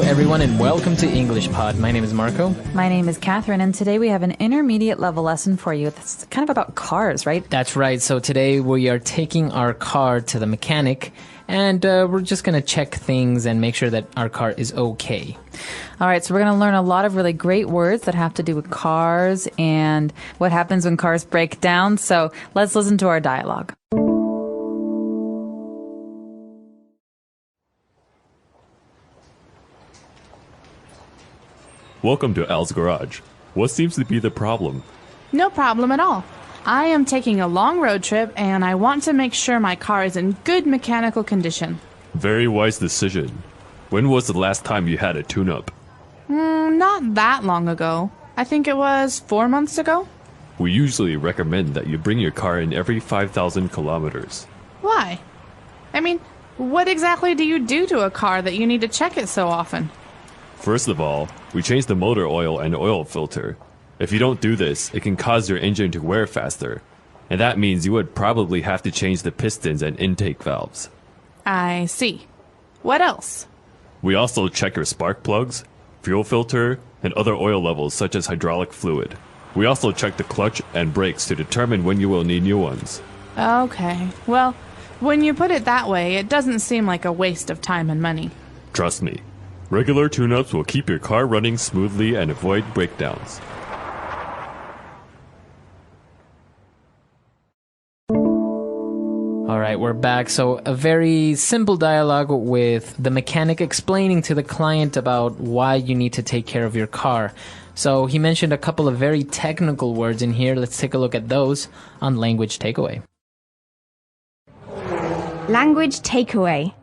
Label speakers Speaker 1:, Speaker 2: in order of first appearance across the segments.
Speaker 1: everyone, and welcome to EnglishPod. My name is Marco.
Speaker 2: My name is Catherine, and today we have an intermediate level lesson for you. It's kind of about cars, right?
Speaker 1: That's right. So today we are taking our car to the mechanic, and we're just going to check things and make sure that our car is okay.
Speaker 2: All right, so we're going to learn a lot of really great words that have to do with cars and what happens when cars break down. So let's listen to our dialogue.
Speaker 3: Welcome to Al's garage. What seems to be the problem?
Speaker 4: No problem at all. I am taking a long road trip and I want to make sure my car is in good mechanical condition.
Speaker 3: Very wise decision. When was the last time you had a tune-up?
Speaker 4: Not that long ago. I think it was 4 months ago.
Speaker 3: We usually recommend that you bring your car in every 5,000 kilometers.
Speaker 4: Why? I mean, what exactly do you do to a car that you need to check it so often?
Speaker 3: First of all, we change the motor oil and oil filter. If you don't do this, it can cause your engine to wear faster. And that means you would probably have to change the pistons and intake valves.
Speaker 4: I see. What else?
Speaker 3: We also check your spark plugs, fuel filter, and other oil levels such as hydraulic fluid. We also check the clutch and brakes to determine when you will need new ones.
Speaker 4: Okay. Well, when you put it that way, it doesn't seem like a waste of time and money.
Speaker 3: Trust me, regular tune-ups will keep your car running smoothly and avoid breakdowns.
Speaker 1: All right, we're back. So a very simple dialogue with the mechanic explaining to the client about why you need to take care of your car. So he mentioned a couple of very technical words in here. Let's take a look at those on Language Takeaway.
Speaker 5: Language takeaway.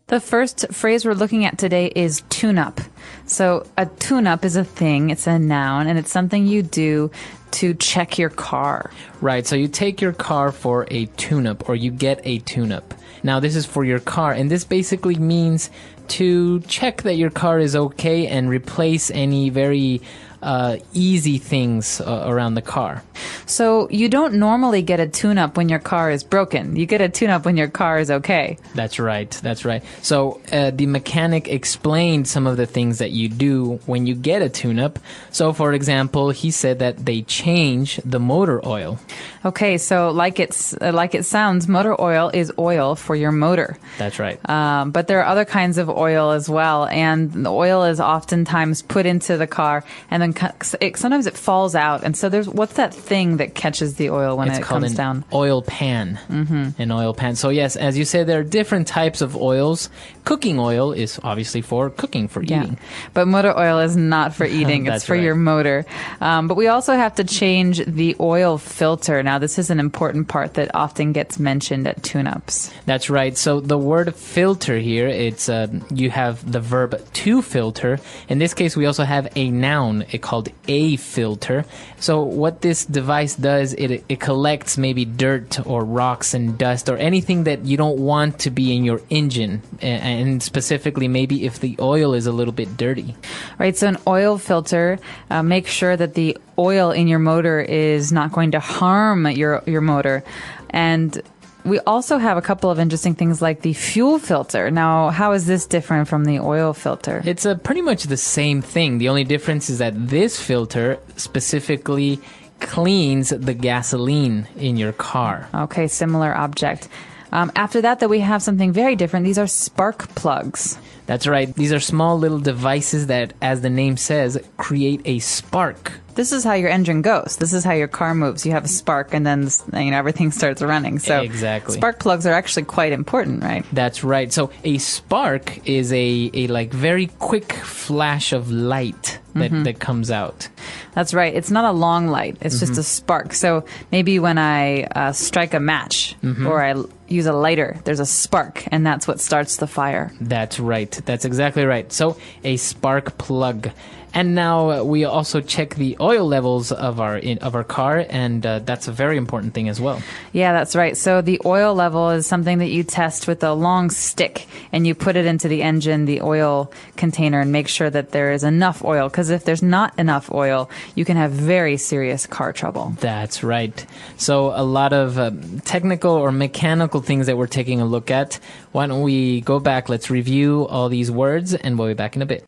Speaker 2: The first phrase we're looking at today is tune-up. So a tune-up is a thing, it's a noun, and it's something you do to check your car.
Speaker 1: Right, so you take your car for a tune-up, or you get a tune-up. Now, this is for your car, and this basically means to check that your car is okay and replace any very easy things around the car.
Speaker 2: So you don't normally get a tune-up when your car is broken. You get a tune-up when your car is okay.
Speaker 1: That's right. That's right. So the mechanic explained some of the things that you do when you get a tune-up. So, for example, he said that they change the motor oil.
Speaker 2: Okay, so like it sounds, motor oil is oil for your motor.
Speaker 1: That's right.
Speaker 2: But there are other kinds of oil as well, and the oil is oftentimes put into the car, and then sometimes it falls out. And so what's that thing that catches the oil when it comes down?
Speaker 1: Oil pan. Mm-hmm. An oil pan. So yes, as you said, there are different types of oils. Cooking oil is obviously for cooking, for eating.
Speaker 2: But motor oil is not for eating. It's for your motor. But we also have to change the oil filter. Now, this is an important part that often gets mentioned at tune-ups.
Speaker 1: That's right. So the word filter here, it's you have the verb to filter. In this case, we also have a noun called a filter. So what this device does, it collects maybe dirt or rocks and dust or anything that you don't want to be in your engine, and specifically maybe if the oil is a little bit dirty.
Speaker 2: Right, so an oil filter makes sure that the oil in your motor is not going to harm your motor. And we also have a couple of interesting things like the fuel filter. Now, how is this different from the oil filter?
Speaker 1: It's pretty much the same thing. The only difference is that this filter specifically cleans the gasoline in your car.
Speaker 2: Okay, similar object. After that, we have something very different. These are spark plugs.
Speaker 1: That's right. These are small little devices that, as the name says, create a spark.
Speaker 2: This is how your engine goes. This is how your car moves. You have a spark, and then everything starts running. So
Speaker 1: exactly.
Speaker 2: Spark plugs are actually quite important, right?
Speaker 1: That's right. So a spark is a like very quick flash of light that comes out.
Speaker 2: That's right. It's not a long light. It's just a spark. So maybe when I strike a match or I use a lighter, there's a spark, and that's what starts the fire.
Speaker 1: That's right. That's exactly right. So a spark plug. And now we also check the oil levels of our car, and that's a very important thing as well.
Speaker 2: Yeah, that's right. So the oil level is something that you test with a long stick, and you put it into the engine, the oil container, and make sure that there is enough oil. Because if there's not enough oil, you can have very serious car trouble.
Speaker 1: That's right. So a lot of technical or mechanical things that we're taking a look at. Why don't we go back? Let's review all these words, and we'll be back in a bit.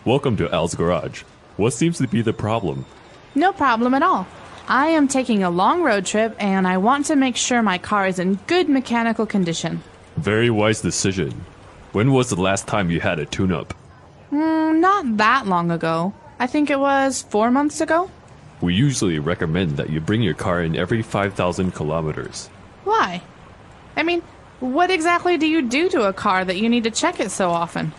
Speaker 3: Welcome to Al's Garage. What seems to be the problem?
Speaker 4: No problem at all. I am taking a long road trip and I want to make sure my car is in good mechanical condition.
Speaker 3: Very wise decision. When was the last time you had a tune-up?
Speaker 4: Not that long ago. I think it was 4 months ago.
Speaker 3: We usually recommend that you bring your car in every 5,000 kilometers.
Speaker 4: Why? I mean, what exactly do you do to a car that you need to check it so often?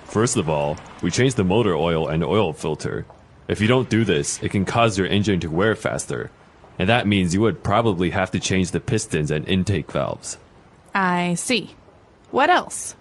Speaker 3: First of all, we change the motor oil and oil filter. If you don't do this, it can cause your engine to wear faster. And that means you would probably have to change the pistons and intake valves.
Speaker 4: I see. What else?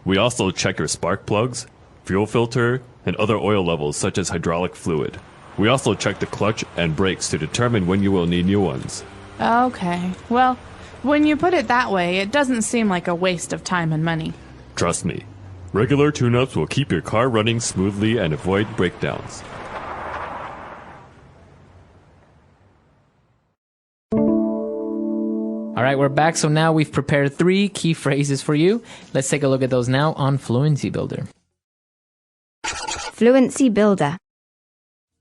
Speaker 3: We also check your spark plugs, fuel filter, and other oil levels such as hydraulic fluid. We also check the clutch and brakes to determine when you will need new ones.
Speaker 4: Okay. Well, when you put it that way, it doesn't seem like a waste of time and money.
Speaker 3: Trust me, regular tune-ups will keep your car running smoothly and avoid breakdowns.
Speaker 1: All right, we're back. So now we've prepared 3 key phrases for you. Let's take a look at those now on Fluency Builder.
Speaker 5: Fluency Builder.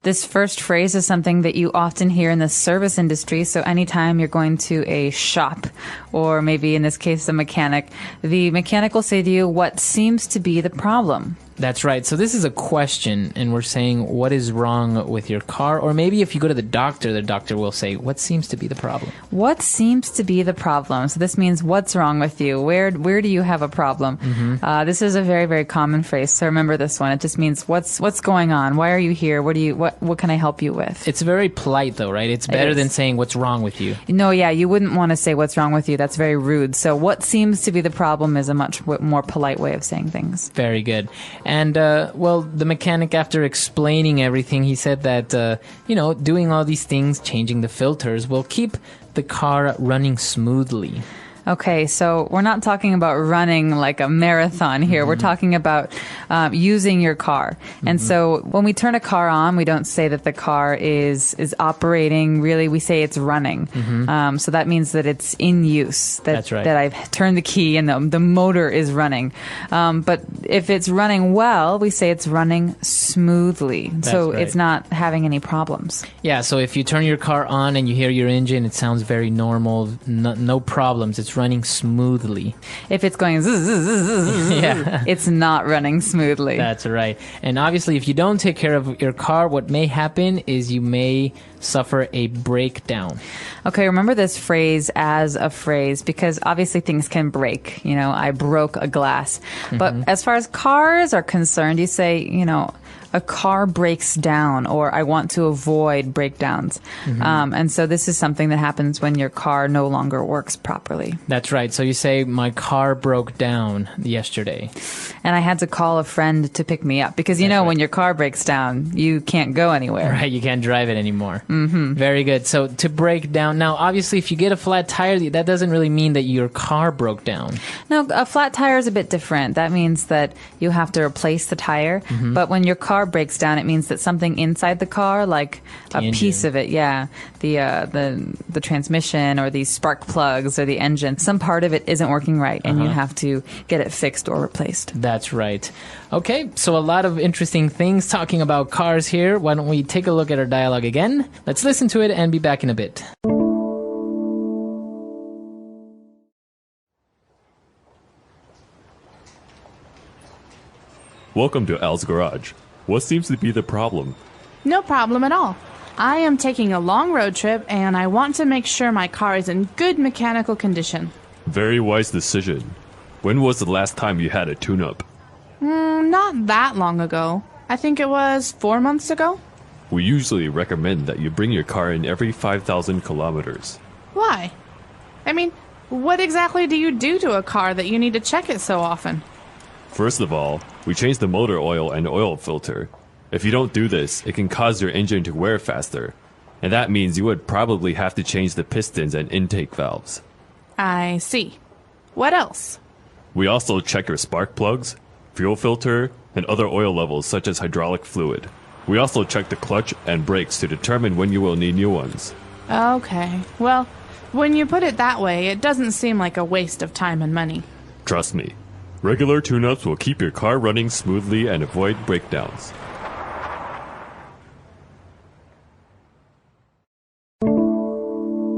Speaker 2: This first phrase is something that you often hear in the service industry. So anytime you're going to a shop, or maybe in this case, a mechanic, the mechanic will say to you, what seems to be the problem?
Speaker 1: That's right. So this is a question, and we're saying what is wrong with your car? Or maybe if you go to the doctor will say, what seems to be the problem?
Speaker 2: What seems to be the problem? So this means what's wrong with you? Where do you have a problem? This is a very, very common phrase. So remember this one. It just means what's going on? Why are you here? What can I help you with?
Speaker 1: It's very polite though, right? It's better than saying what's wrong with you.
Speaker 2: No, yeah, you wouldn't want to say what's wrong with you. That's very rude. So what seems to be the problem is a much more polite way of saying things.
Speaker 1: Very good. And, well, the mechanic, after explaining everything, he said that, doing all these things, changing the filters, will keep the car running smoothly.
Speaker 2: Okay, so we're not talking about running like a marathon here. We're talking about using your car. And so when we turn a car on, we don't say that the car is operating. Really, we say it's running. So that means that it's in use.
Speaker 1: That's right.
Speaker 2: That I've turned the key and the motor is running. But if it's running well, we say it's running smoothly. So
Speaker 1: right.
Speaker 2: it's not having any problems.
Speaker 1: Yeah, so if you turn your car on and you hear your engine, it sounds very normal, no problems. It's running smoothly.
Speaker 2: If it's going zzz, zzz, zzz, zzz,
Speaker 1: Yeah.
Speaker 2: it's not running smoothly.
Speaker 1: That's right. And obviously, if you don't take care of your car, what may happen is you may suffer a breakdown.
Speaker 2: Okay, remember this phrase as a phrase because obviously things can break. I broke a glass. But as far as cars are concerned, you say, a car breaks down, or I want to avoid breakdowns. And so this is something that happens when your car no longer works properly.
Speaker 1: That's right. So you say, my car broke down yesterday.
Speaker 2: And I had to call a friend to pick me up because, when your car breaks down, you can't go anywhere.
Speaker 1: Right, you can't drive it anymore. Very good. So to break down, now obviously if you get a flat tire, that doesn't really mean that your car broke down.
Speaker 2: No, a flat tire is a bit different. That means that you have to replace the tire. But when your car breaks down, it means that something inside the car, like a piece of it, the transmission or the spark plugs or the engine, some part of it isn't working right, and you have to get it fixed or replaced.
Speaker 1: That's right. Okay, so a lot of interesting things talking about cars here. Why don't we take a look at our dialogue again? Let's listen to it and be back in a bit.
Speaker 3: Welcome to Al's Garage. What seems to be the problem?
Speaker 4: No problem at all. I am taking a long road trip and I want to make sure my car is in good mechanical condition.
Speaker 3: Very wise decision. When was the last time you had a tune-up?
Speaker 4: Not that long ago. I think it was 4 months ago.
Speaker 3: We usually recommend that you bring your car in every 5,000 kilometers.
Speaker 4: Why? I mean, What exactly do you do to a car that you need to check it so often?
Speaker 3: First of all, we change the motor oil and oil filter. If you don't do this, it can cause your engine to wear faster. And that means you would probably have to change the pistons and intake valves.
Speaker 4: I see. What else?
Speaker 3: We also check your spark plugs, fuel filter, and other oil levels such as hydraulic fluid. We also check the clutch and brakes to determine when you will need new ones.
Speaker 4: Okay. Well, when you put it that way, it doesn't seem like a waste of time and money.
Speaker 3: Trust me, regular tune-ups will keep your car running smoothly and avoid breakdowns.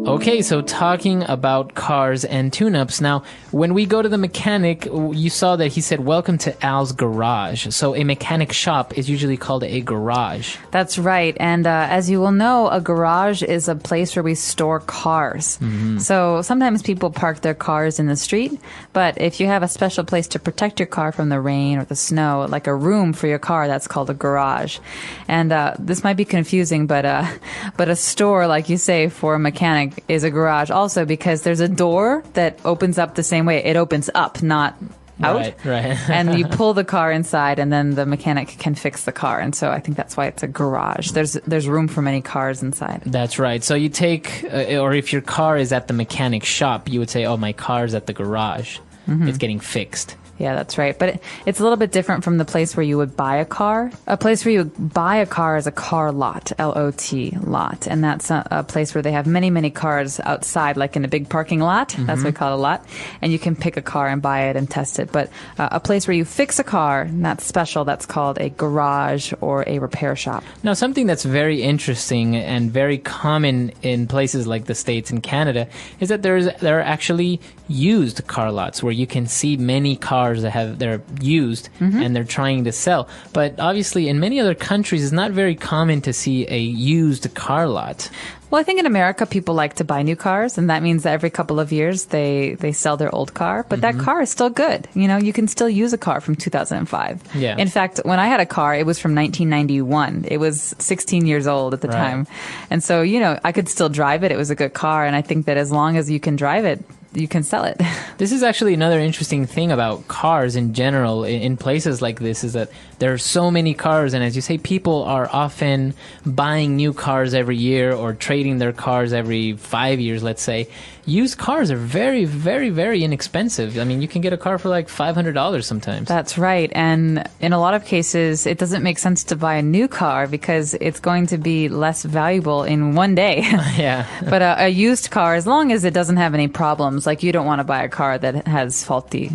Speaker 1: Okay, so talking about cars and tune-ups. Now, when we go to the mechanic, you saw that he said, welcome to Al's garage. So a mechanic shop is usually called a garage.
Speaker 2: That's right. And as you will know, a garage is a place where we store cars. So sometimes people park their cars in the street, but if you have a special place to protect your car from the rain or the snow, like a room for your car, that's called a garage. And this might be confusing, but a store, like you say, for a mechanic is a garage also because there's a door that opens up the same way. It opens up, not out.
Speaker 1: Right.
Speaker 2: And you pull the car inside and then the mechanic can fix the car. And so I think that's why it's a garage. There's room for many cars inside.
Speaker 1: That's right. So you take, or if your car is at the mechanic shop, you would say, oh, my car's at the garage. It's getting fixed.
Speaker 2: Yeah, that's right. But it's a little bit different from the place where you would buy a car. A place where you would buy a car is a car lot, L-O-T, lot. And that's a place where they have many, many cars outside, like in a big parking lot. That's what we call it a lot. And you can pick a car and buy it and test it. But a place where you fix a car, and that's special, that's called a garage or a repair shop.
Speaker 1: Now, something that's very interesting and very common in places like the States and Canada is that there are actually used car lots where you can see many cars that they're used and they're trying to sell. But obviously in many other countries it's not very common to see a used car lot.
Speaker 2: Well, I think in America, people like to buy new cars, and that means that every couple of years they sell their old car. But that car is still good. You know, you can still use a car from 2005.
Speaker 1: Yeah.
Speaker 2: In fact, when I had a car, it was from 1991. It was 16 years old at the time. And so, you know, I could still drive it. It was a good car. And I think that as long as you can drive it, you can sell it.
Speaker 1: This is actually another interesting thing about cars in general in places like this is that there are so many cars, and as you say, people are often buying new cars every year or trading their cars every 5 years, let's say. Used cars are very, very, very inexpensive. I mean, you can get a car for like $500 sometimes.
Speaker 2: That's right. And in a lot of cases, it doesn't make sense to buy a new car because it's going to be less valuable in one day.
Speaker 1: Yeah.
Speaker 2: But a used car, as long as it doesn't have any problems, like you don't want to buy a car that has faulty,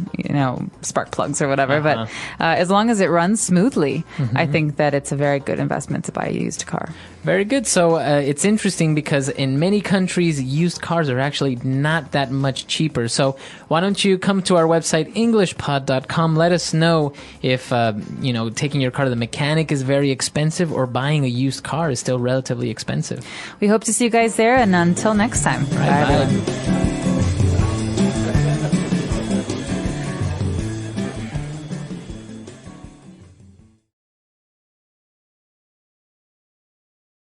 Speaker 2: spark plugs or whatever. But as long as it runs smoothly, I think that it's a very good investment to buy a used car.
Speaker 1: Very good. So it's interesting because in many countries, used cars are actually not that much cheaper. So why don't you come to our website, EnglishPod.com. Let us know if, taking your car to the mechanic is very expensive or buying a used car is still relatively expensive.
Speaker 2: We hope to see you guys there. And until next time.
Speaker 1: Bye.